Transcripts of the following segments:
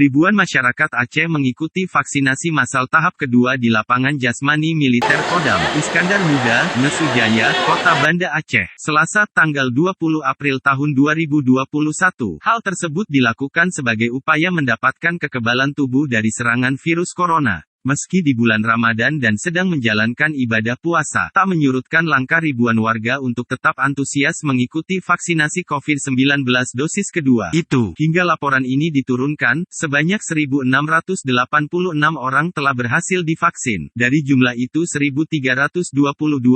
Ribuan masyarakat Aceh mengikuti vaksinasi massal tahap kedua di lapangan Jasmani Militer Kodam Iskandar Muda, Mesujaya, Kota Banda Aceh, Selasa tanggal 20 April tahun 2021. Hal tersebut dilakukan sebagai upaya mendapatkan kekebalan tubuh dari serangan virus corona. Meski di bulan Ramadan dan sedang menjalankan ibadah puasa, tak menyurutkan langkah ribuan warga untuk tetap antusias mengikuti vaksinasi COVID-19 dosis kedua. Hingga laporan ini diturunkan, sebanyak 1.686 orang telah berhasil divaksin. Dari jumlah itu 1.322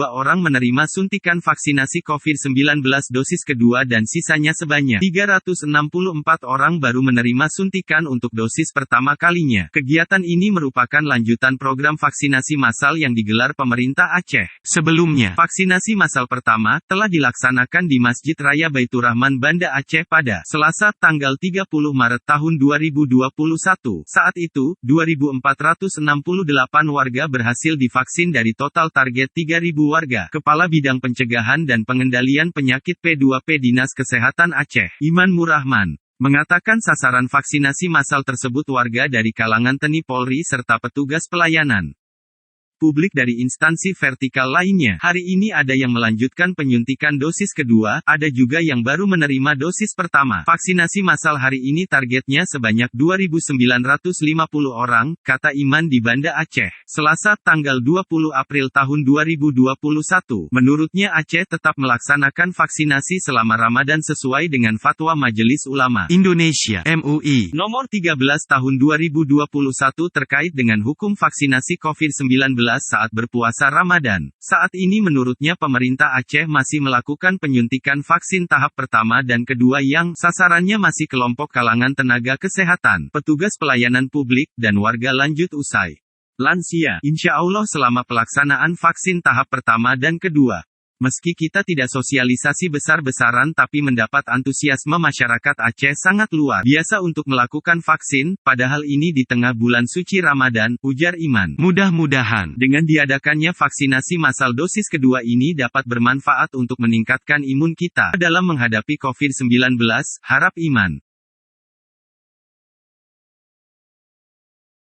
orang menerima suntikan vaksinasi COVID-19 dosis kedua dan sisanya sebanyak 364 orang baru menerima suntikan untuk dosis pertama kalinya. Kegiatan ini merupakan lanjutan program vaksinasi massal yang digelar pemerintah Aceh. Sebelumnya, vaksinasi massal pertama telah dilaksanakan di Masjid Raya Baitur Rahman Banda Aceh pada Selasa tanggal 30 Maret tahun 2021. Saat itu, 2.468 warga berhasil divaksin dari total target 3.000 warga. Kepala Bidang Pencegahan dan Pengendalian Penyakit P2P Dinas Kesehatan Aceh, Iman Murahman, mengatakan sasaran vaksinasi massal tersebut warga dari kalangan TNI Polri serta petugas pelayanan publik dari instansi vertikal lainnya. Hari ini ada yang melanjutkan penyuntikan dosis kedua, ada juga yang baru menerima dosis pertama. Vaksinasi massal hari ini targetnya sebanyak 2.950 orang, kata Iman di Banda Aceh, Selasa tanggal 20 April tahun 2021. Menurutnya Aceh tetap melaksanakan vaksinasi selama Ramadan sesuai dengan Fatwa Majelis Ulama Indonesia (MUI) nomor 13 tahun 2021 terkait dengan hukum vaksinasi COVID-19 saat berpuasa Ramadan. Saat ini menurutnya pemerintah Aceh masih melakukan penyuntikan vaksin tahap pertama dan kedua yang sasarannya masih kelompok kalangan tenaga kesehatan, petugas pelayanan publik, dan warga lanjut usai lansia. Insya Allah selama pelaksanaan vaksin tahap pertama dan kedua, meski kita tidak sosialisasi besar-besaran tapi mendapat antusiasme masyarakat Aceh sangat luar biasa untuk melakukan vaksin, padahal ini di tengah bulan suci Ramadan, ujar Iman. Mudah-mudahan, dengan diadakannya vaksinasi massal dosis kedua ini dapat bermanfaat untuk meningkatkan imun kita dalam menghadapi COVID-19, harap Iman.